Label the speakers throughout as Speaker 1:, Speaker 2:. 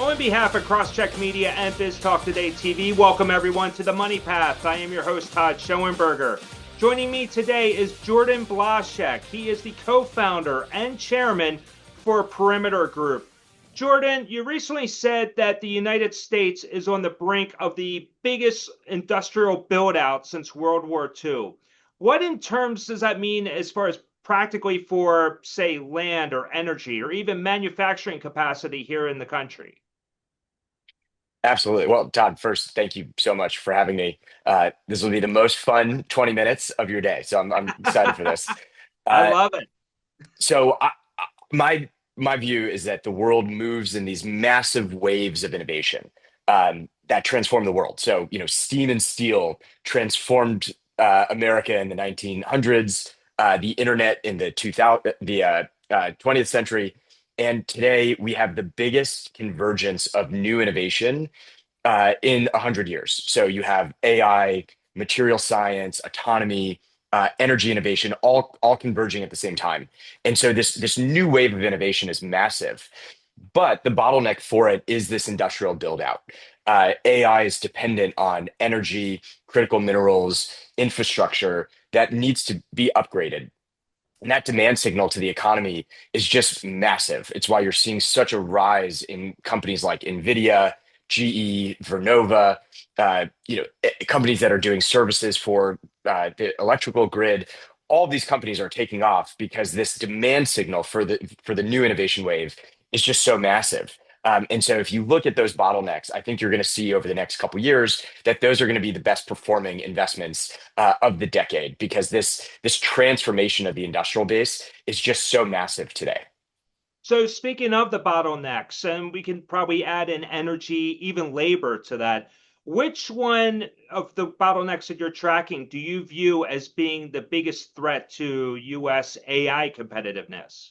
Speaker 1: On behalf of Crosscheck Media and BizTalk Today TV, welcome everyone to the Money Path. I am your host, Todd Schoenberger. Joining me today is Jordan Blashek. He is the co-founder and chairman for Perimeter Group. Jordan, you recently said that the United States is on the brink of the biggest industrial build-out since World War II. What in terms does that mean as far as practically for, say, land or energy or even manufacturing capacity here in the country?
Speaker 2: Absolutely. Well, Todd, first, thank you so much for having me. This will be the most fun 20 minutes of your day. So I'm excited for this.
Speaker 1: I
Speaker 2: Uh,
Speaker 1: love it.
Speaker 2: so my view is that the world moves in these massive waves of innovation that transform the world. So, steam and steel transformed America in the 1900s, the internet in the 20th century. And today we have the biggest convergence of new innovation in 100 years. So you have AI, material science, autonomy, energy innovation, all converging at the same time. And so this new wave of innovation is massive. But the bottleneck for it is this industrial build out. AI is dependent on energy, critical minerals, infrastructure that needs to be upgraded. And that demand signal to the economy is just massive. It's why you're seeing such a rise in companies like NVIDIA, GE, Vernova, companies that are doing services for the electrical grid. All of these companies are taking off because this demand signal for the new innovation wave is just so massive. And so if you look at those bottlenecks, I think you're going to see over the next couple of years that those are going to be the best performing investments of the decade because this transformation of the industrial base is just so massive today.
Speaker 1: So speaking of the bottlenecks, and we can probably add in energy, even labor to that. Which one of the bottlenecks that you're tracking do you view as being the biggest threat to US AI competitiveness?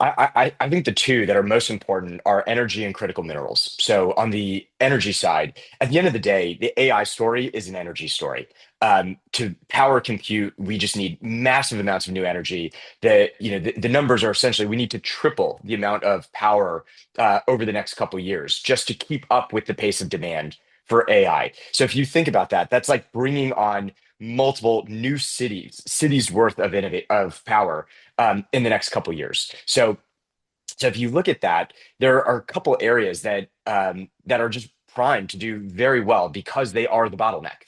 Speaker 2: I think the two that are most important are energy and critical minerals. So on the energy side, at the end of the day, the AI story is an energy story. To power compute, we just need massive amounts of new energy. The numbers are essentially we need to triple the amount of power over the next couple of years just to keep up with the pace of demand for AI. So if you think about that, that's like bringing on multiple new cities worth of power in the next couple of years. So if you look at that, there are a couple areas that are just primed to do very well because they are the bottleneck.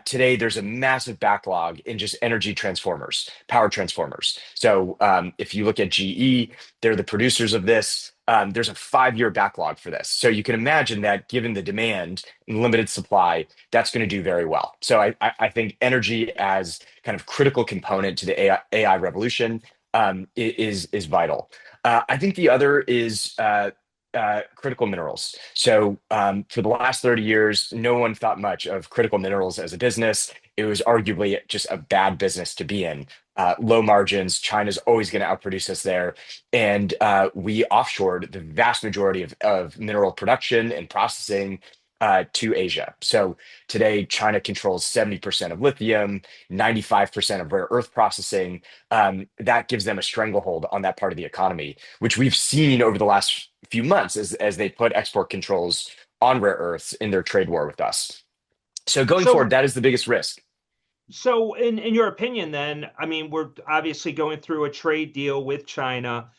Speaker 2: Today, there's a massive backlog in just energy transformers, power transformers. So if you look at GE, they're the producers of this. There's a 5-year backlog for this. So you can imagine that given the demand and limited supply, that's going to do very well. So I think energy as kind of critical component to the AI revolution is vital. I think the other is critical minerals. So for the last 30 years, no one thought much of critical minerals as a business. It was arguably just a bad business to be in. Low margins, China's always going to outproduce us there. And we offshored the vast majority of mineral production and processing to Asia. So today, China controls 70% of lithium, 95% of rare earth processing. That gives them a stranglehold on that part of the economy, which we've seen over the last few months as they put export controls on rare earths in their trade war with us. So going forward,
Speaker 1: So
Speaker 2: that is the biggest risk.
Speaker 1: So, in your opinion, then, I mean, we're obviously going through a trade deal with China.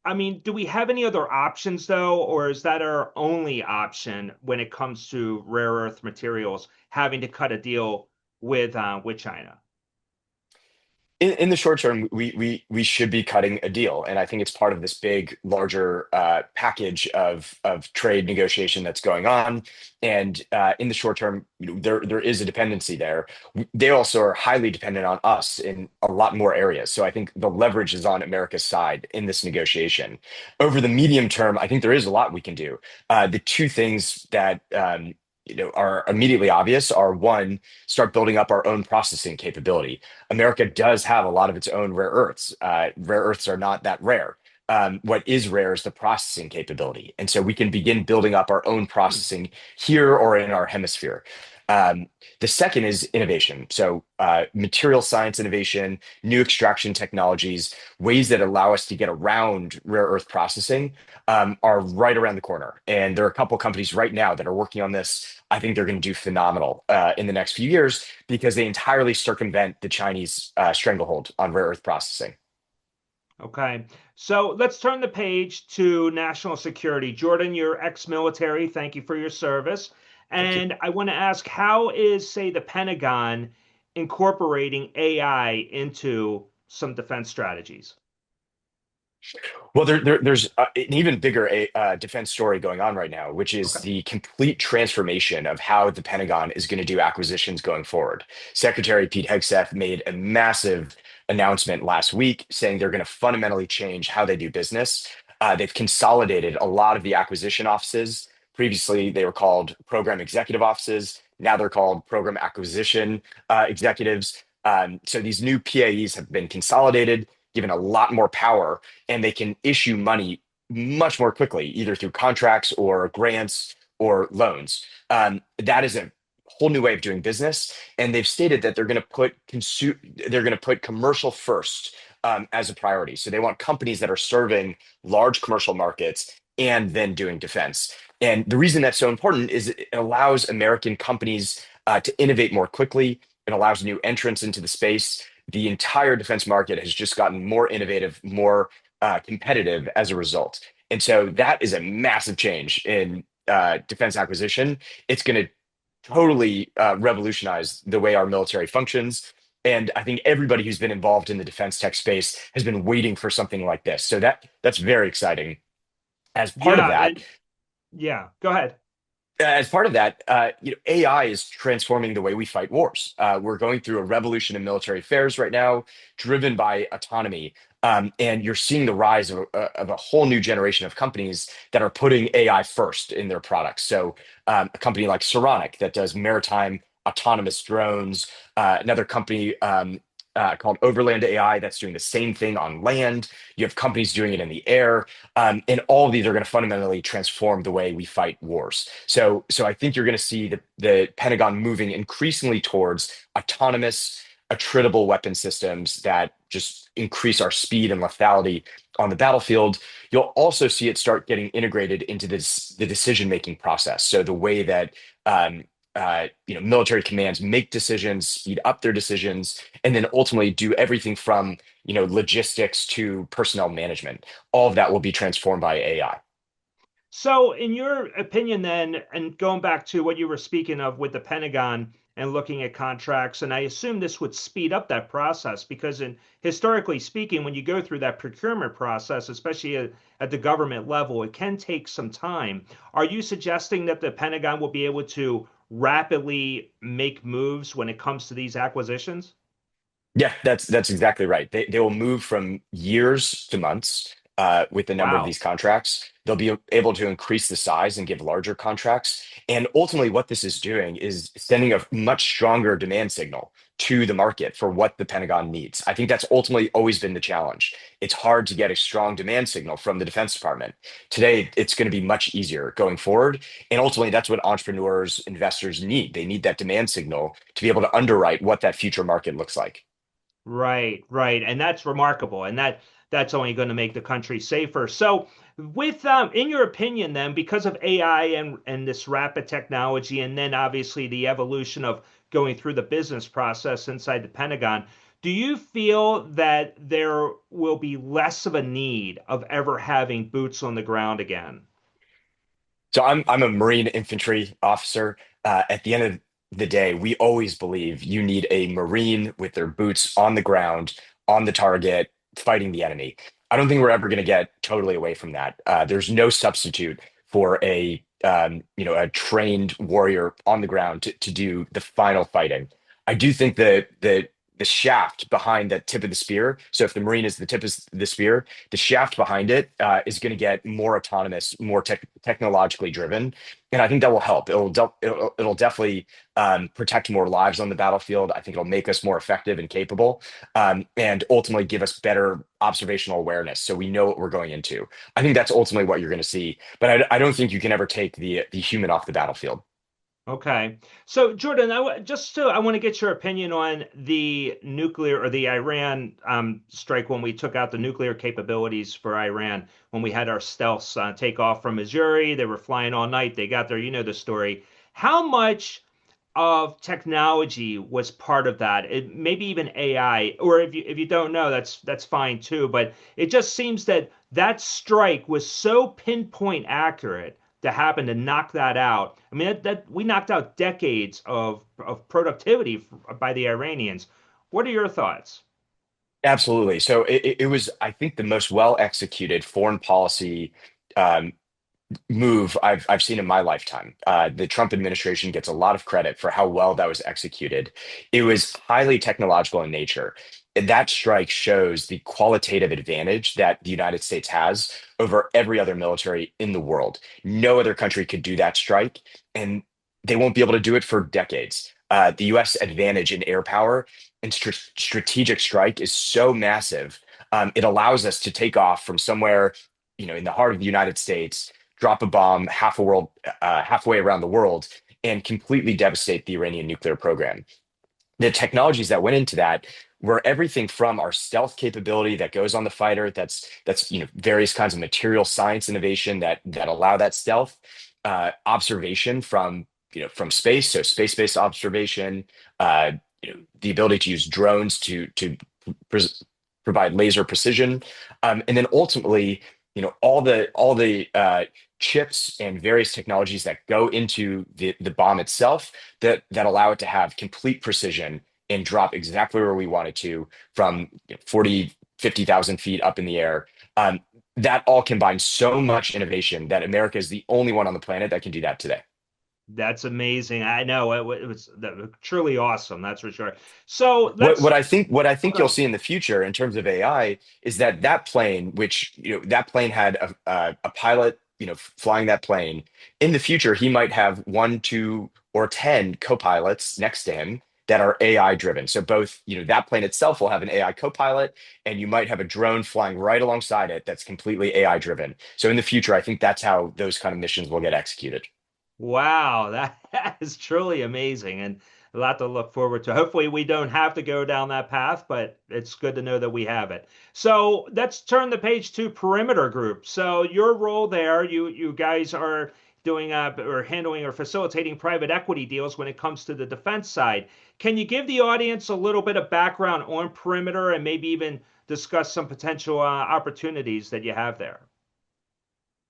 Speaker 1: I mean, do we have any other options though, or is that our only option when it comes to rare earth materials, having to cut a deal with China?
Speaker 2: In the short term, we should be cutting a deal, and I think it's part of this big, larger package of trade negotiation that's going on. And in the short term, there is a dependency there. They also are highly dependent on us in a lot more areas. So I think the leverage is on America's side in this negotiation. Over the medium term, I think there is a lot we can do. The two things that are immediately obvious are one, start building up our own processing capability. America does have a lot of its own rare earths. Rare earths are not that rare. What is rare is the processing capability. And so we can begin building up our own processing here or in our hemisphere. Um, the second is innovation. So, material science innovation, new extraction technologies, ways that allow us to get around rare earth processing are right around the corner. And there are a couple companies right now that are working on this. I think they're going to do phenomenal in the next few years because they entirely circumvent the Chinese stranglehold on rare earth processing.
Speaker 1: Okay. So let's turn the page to national security. Jordan, you're ex-military. Thank you for your service.
Speaker 2: Thank you.
Speaker 1: And I want to ask, how is, say, the Pentagon incorporating AI into some defense strategies?
Speaker 2: Well, there's an even bigger defense story going on right now, which is
Speaker 1: Okay.
Speaker 2: the complete transformation of how the Pentagon is going to do acquisitions going forward. Secretary Pete Hegseth made a massive announcement last week saying they're going to fundamentally change how they do business. They've consolidated a lot of the acquisition offices. Previously, they were called program executive offices. Now they're called program acquisition executives. So these new PAEs have been consolidated, given a lot more power, and they can issue money much more quickly, either through contracts or grants or loans. That is a whole new way of doing business, and they've stated that they're going to put commercial first as a priority. So they want companies that are serving large commercial markets and then doing defense. And the reason that's so important is it allows American companies to innovate more quickly. It allows new entrants into the space. The entire defense market has just gotten more innovative, more competitive as a result. And so that is a massive change in defense acquisition. It's going to totally revolutionize the way our military functions. And I think everybody who's been involved in the defense tech space has been waiting for something like this. So that's very exciting. As part of
Speaker 1: Yeah,
Speaker 2: that,
Speaker 1: and yeah, go ahead.
Speaker 2: AI is transforming the way we fight wars. We're going through a revolution in military affairs right now, driven by autonomy. And you're seeing the rise of a whole new generation of companies that are putting AI first in their products. So, a company like Saronic that does maritime autonomous drones, another company called Overland AI that's doing the same thing on land. You have companies doing it in the air. And all of these are going to fundamentally transform the way we fight wars. So I think you're going to see the Pentagon moving increasingly towards autonomous, attritable weapon systems that just increase our speed and lethality on the battlefield. You'll also see it start getting integrated into the decision-making process. So the way that military commands make decisions, speed up their decisions, and then ultimately do everything from logistics to personnel management. All of that will be transformed by AI.
Speaker 1: So, in your opinion, then, and going back to what you were speaking of with the Pentagon and looking at contracts, and I assume this would speed up that process because, historically speaking, when you go through that procurement process, especially at the government level, it can take some time. Are you suggesting that the Pentagon will be able to rapidly make moves when it comes to these acquisitions?
Speaker 2: Yeah, that's exactly right. They will move from years to months with the number of
Speaker 1: Wow.
Speaker 2: these contracts. They'll be able to increase the size and give larger contracts. And ultimately, what this is doing is sending a much stronger demand signal to the market for what the Pentagon needs. I think that's ultimately always been the challenge. It's hard to get a strong demand signal from the Defense Department. Today, it's going to be much easier going forward. And ultimately, that's what entrepreneurs, investors need. They need that demand signal to be able to underwrite what that future market looks like.
Speaker 1: Right, right. And that's remarkable. And that's only going to make the country safer. So with in your opinion then, because of AI and this rapid technology and then obviously the evolution of going through the business process inside the Pentagon, do you feel that there will be less of a need of ever having boots on the ground again?
Speaker 2: So I'm a Marine infantry officer. At the end of the day, we always believe you need a Marine with their boots on the ground, on the target, fighting the enemy. I don't think we're ever going to get totally away from that. There's no substitute for a trained warrior on the ground to do the final fighting. I do think that the shaft behind the tip of the spear. So if the Marine is the tip of the spear, the shaft behind it is going to get more autonomous, more technologically driven, and I think that will help. It'll definitely protect more lives on the battlefield. I think it'll make us more effective and capable, and ultimately give us better observational awareness, so we know what we're going into. I think that's ultimately what you're going to see, but I don't think you can ever take the human off the battlefield.
Speaker 1: Okay. So, Jordan, I want to get your opinion on the nuclear or the Iran strike when we took out the nuclear capabilities for Iran when we had our stealths take off from Missouri. They were flying all night. They got there. You know the story. How much of technology was part of that? Maybe even AI, or if you don't know, that's fine too. But it just seems that that strike was so pinpoint accurate to happen to knock that out. I mean, that we knocked out decades of productivity by the Iranians. What are your thoughts?
Speaker 2: Absolutely. So it was, I think, the most well executed foreign policy um, move I've seen in my lifetime. The Trump administration gets a lot of credit for how well that was executed. It was highly technological in nature. That strike shows the qualitative advantage that the United States has over every other military in the world. No other country could do that strike, and they won't be able to do it for decades. The U.S. advantage in air power and strategic strike is so massive. It allows us to take off from somewhere, in the heart of the United States, drop a bomb halfway around the world, and completely devastate the Iranian nuclear program. The technologies that went into that were everything from our stealth capability that goes on the fighter, that's various kinds of material science innovation that allow that stealth, observation from space, so space-based observation, the ability to use drones to pres provide laser precision, and then ultimately, all the chips and various technologies that go into the bomb itself that allow it to have complete precision and drop exactly where we want it to from 40, 50,000 feet up in the air. That all combines so much innovation that America is the only one on the planet that can do that today.
Speaker 1: That's amazing. I know it was truly awesome. That's for sure. So
Speaker 2: What
Speaker 1: let's.
Speaker 2: what I think what I think you'll
Speaker 1: Okay.
Speaker 2: see in the future in terms of AI is that plane, which that plane had a pilot, flying that plane. In the future, he might have one, two, or 10 co-pilots next to him that are AI driven. So both, that plane itself will have an AI co-pilot, and you might have a drone flying right alongside it that's completely AI driven. So in the future, I think that's how those kind of missions will get executed.
Speaker 1: Wow, that is truly amazing and a lot to look forward to. Hopefully, we don't have to go down that path, but it's good to know that we have it. So let's turn the page to Perimeter Group. So your role there, you guys are doing or handling or facilitating private equity deals when it comes to the defense side. Can you give the audience a little bit of background on Perimeter and maybe even discuss some potential opportunities that you have there?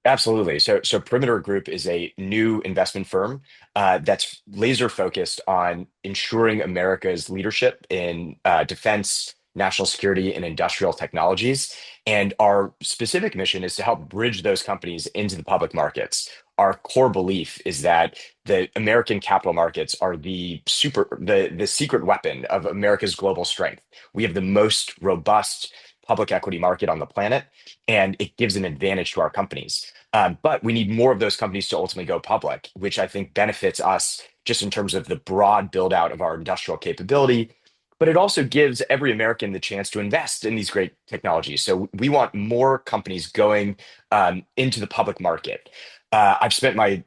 Speaker 2: Absolutely. So Perimeter Group is a new investment firm that's laser focused on ensuring America's leadership in defense, national security, and industrial technologies. And our specific mission is to help bridge those companies into the public markets. Our core belief is that the American capital markets are the secret weapon of America's global strength. We have the most robust public equity market on the planet, and it gives an advantage to our companies. But we need more of those companies to ultimately go public, which I think benefits us just in terms of the broad build out of our industrial capability. But it also gives every American the chance to invest in these great technologies. So we want more companies going into the public market. I've spent my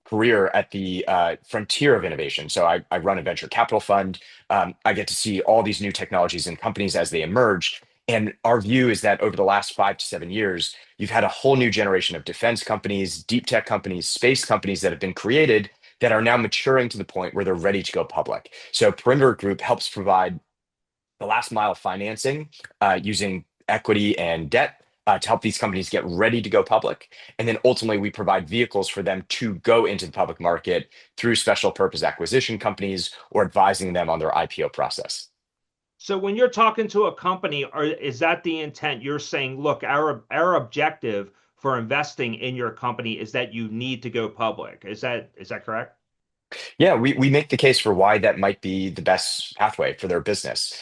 Speaker 2: career at the frontier of innovation. So I run a venture capital fund. I get to see all these new technologies and companies as they emerge. And our view is that over the last 5 to 7 years, you've had a whole new generation of defense companies, deep tech companies, space companies that have been created that are now maturing to the point where they're ready to go public. So Perimeter Group helps provide the last mile financing using equity and debt to help these companies get ready to go public. And then ultimately, we provide vehicles for them to go into the public market through special purpose acquisition companies or advising them on their IPO process.
Speaker 1: So when you're talking to a company, is that the intent? You're saying, look, our objective for investing in your company is that you need to go public. Is that correct?
Speaker 2: Yeah, we make the case for why that might be the best pathway for their business.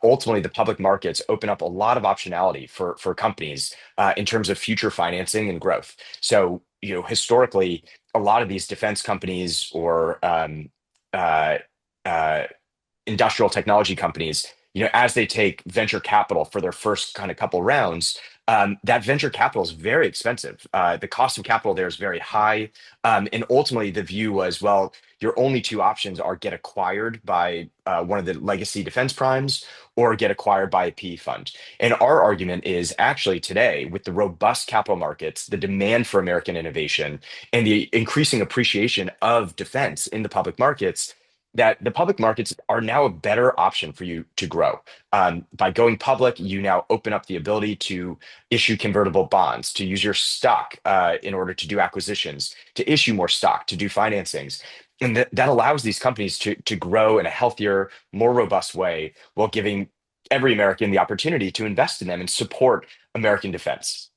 Speaker 2: Ultimately, the public markets open up a lot of optionality for companies in terms of future financing and growth. So, historically, a lot of these defense companies or uh, uh, industrial technology companies as they take venture capital for their first kind of couple rounds, that venture capital is very expensive. The cost of capital there is very high. And ultimately, the view was, well, your only two options are get acquired by one of the legacy defense primes or get acquired by a PE fund. And our argument is actually today, with the robust capital markets, the demand for American innovation, and the increasing appreciation of defense in the public markets, that the public markets are now a better option for you to grow. By going public, you now open up the ability to issue convertible bonds, to use your stock in order to do acquisitions, to issue more stock, to do financings. And that allows these companies to grow in a healthier, more robust way while giving every American the opportunity to invest in them and support American defense.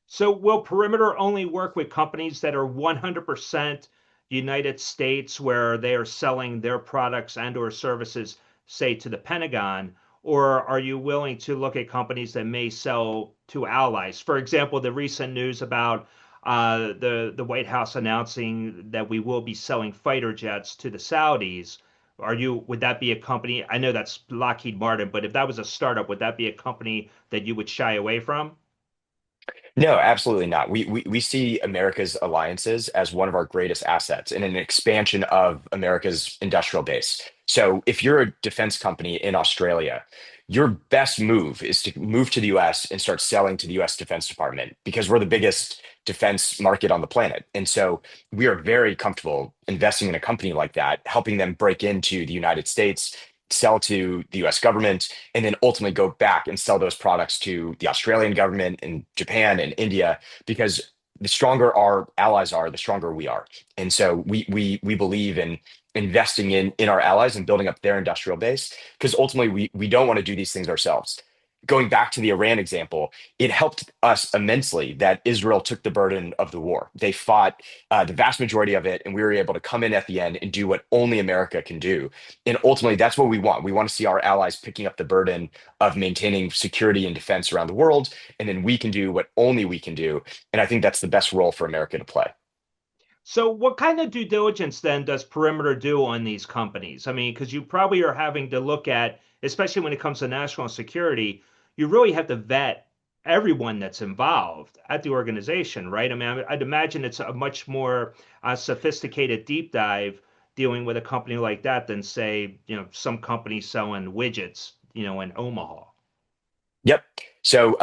Speaker 1: So will Perimeter only work with companies that are 100% United States where they are selling their products and or services, say, to the Pentagon? Or are you willing to look at companies that may sell to allies? For example, the recent news about the White House announcing that we will be selling fighter jets to the Saudis. Would that be a company? I know that's Lockheed Martin, but if that was a startup, would that be a company that you would shy away from?
Speaker 2: No, absolutely not. We see America's alliances as one of our greatest assets and an expansion of America's industrial base. So if you're a defense company in Australia, your best move is to move to the US and start selling to the US Defense Department because we're the biggest defense market on the planet. And so we are very comfortable investing in a company like that, helping them break into the United States, sell to the US government, and then ultimately go back and sell those products to the Australian government and Japan and India, because the stronger our allies are, the stronger we are. And so we believe in investing in our allies and building up their industrial base, because ultimately we don't want to do these things ourselves. Going back to the Iran example, it helped us immensely that Israel took the burden of the war. They fought the vast majority of it, and we were able to come in at the end and do what only America can do. And ultimately, that's what we want. We want to see our allies picking up the burden of maintaining security and defense around the world, and then we can do what only we can do. And I think that's the best role for America to play.
Speaker 1: So, what kind of due diligence then does Perimeter do on these companies? I mean, because you probably are having to look at, especially when it comes to national security, you really have to vet everyone that's involved at the organization, right? I mean, I'd imagine it's a much more sophisticated deep dive dealing with a company like that than, say, some company selling widgets, in Omaha.
Speaker 2: Yep. So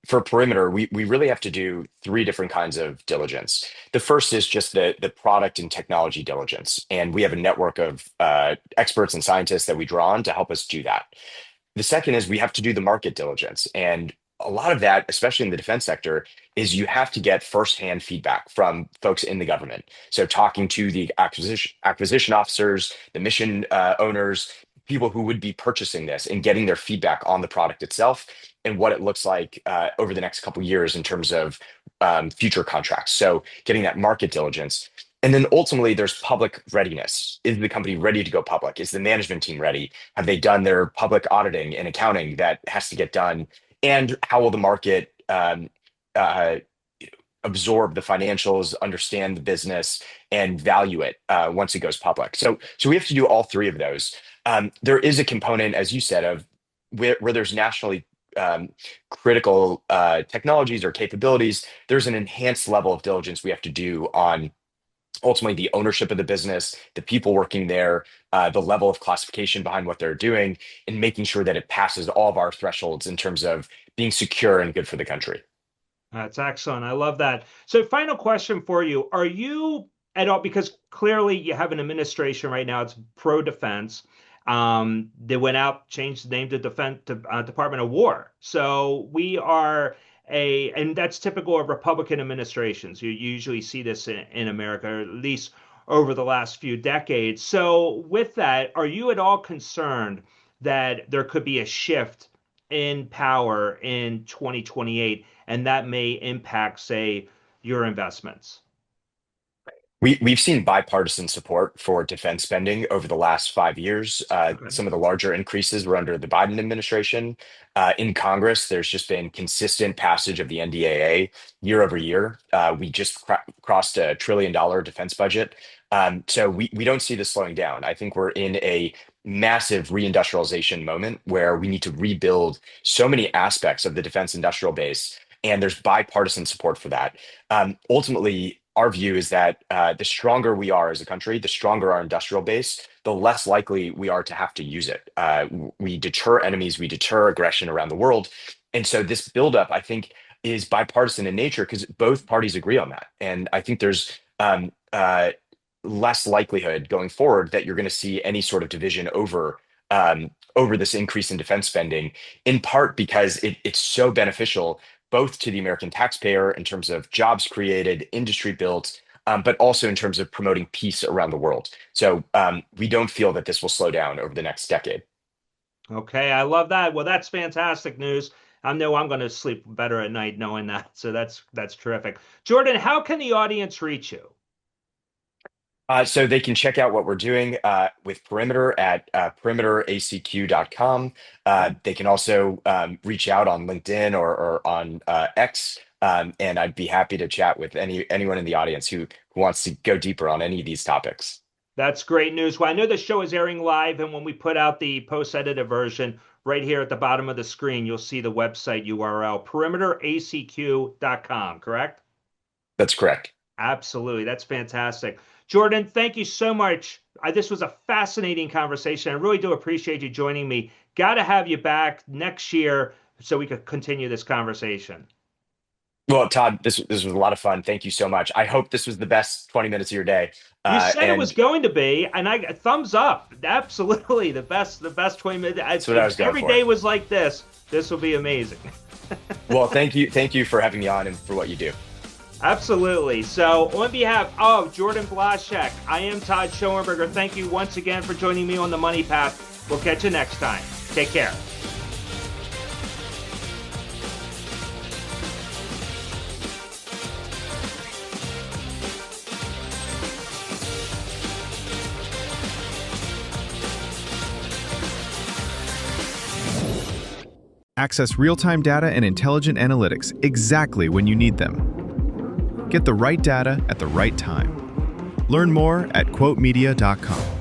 Speaker 2: for Perimeter, we really have to do three different kinds of diligence. The first is just the product and technology diligence, and we have a network of experts and scientists that we draw on to help us do that. The second is we have to do the market diligence, and a lot of that, especially in the defense sector, is you have to get firsthand feedback from folks in the government. So talking to the acquisition officers, the mission owners, people who would be purchasing this, and getting their feedback on the product itself and what it looks like over the next couple of years in terms of future contracts. So getting that market diligence. And then ultimately, there's public readiness. Is the company ready to go public? Is the management team ready? Have they done their public auditing and accounting that has to get done? And how will the market uh, absorb the financials, understand the business, and value it once it goes public? So we have to do all three of those. There is a component, as you said, of where there's nationally critical technologies or capabilities. There's an enhanced level of diligence we have to do on ultimately the ownership of the business, the people working there, the level of classification behind what they're doing, and making sure that it passes all of our thresholds in terms of being secure and good for the country.
Speaker 1: That's excellent. I love that. So, final question for you. Are you at all, because clearly you have an administration right now, it's pro defense. They went out, changed the name to Defense Department of War. So we are and that's typical of Republican administrations. You usually see this in America, or at least over the last few decades. So, with that, are you at all concerned that there could be a shift in power in 2028 and that may impact, say, your investments?
Speaker 2: We've seen bipartisan support for defense spending over the last 5 years.
Speaker 1: Okay.
Speaker 2: Some of the larger increases were under the Biden administration. In Congress, there's just been consistent passage of the NDAA year over year. We just crossed $1 trillion defense budget. So we don't see this slowing down. I think we're in a massive reindustrialization moment where we need to rebuild so many aspects of the defense industrial base, and there's bipartisan support for that. Ultimately, our view is that the stronger we are as a country, the stronger our industrial base, the less likely we are to have to use it. We deter enemies, we deter aggression around the world. And so this buildup, I think, is bipartisan in nature because both parties agree on that. And I think there's less likelihood going forward that you're going to see any sort of division over this increase in defense spending, in part because it's so beneficial both to the American taxpayer in terms of jobs created, industry built, but also in terms of promoting peace around the world. So we don't feel that this will slow down over the next decade.
Speaker 1: Okay, I love that. Well, that's fantastic news. I know I'm going to sleep better at night knowing that. So that's terrific. Jordan, how can the audience reach you?
Speaker 2: So they can check out what we're doing with Perimeter at perimeteracq.com. They can also reach out on LinkedIn or on X, and I'd be happy to chat with anyone in the audience who wants to go deeper on any of these topics.
Speaker 1: That's great news. Well, I know the show is airing live, and when we put out the post-edited version, right here at the bottom of the screen, you'll see the website URL, perimeteracq.com, correct?
Speaker 2: That's correct.
Speaker 1: Absolutely. That's fantastic. Jordan, thank you so much. This was a fascinating conversation. I really do appreciate you joining me. Got to have you back next year so we could continue this conversation.
Speaker 2: Well, Todd, this was a lot of fun. Thank you so much. I hope this was the best 20 minutes of your day.
Speaker 1: You said it was going to be, and I thumbs up. Absolutely, the best 20 minutes.
Speaker 2: That's what I was going
Speaker 1: Every
Speaker 2: for.
Speaker 1: day was like this. This will be amazing.
Speaker 2: Well, thank you for having me on and for what you do.
Speaker 1: Absolutely. So on behalf of Jordan Blashek, I am Todd Schoenberger. Thank you once again for joining me on the Money Path. We'll catch you next time. Take care.
Speaker 3: Access real-time data and intelligent analytics exactly when you need them. Get the right data at the right time. Learn more at quotemedia.com.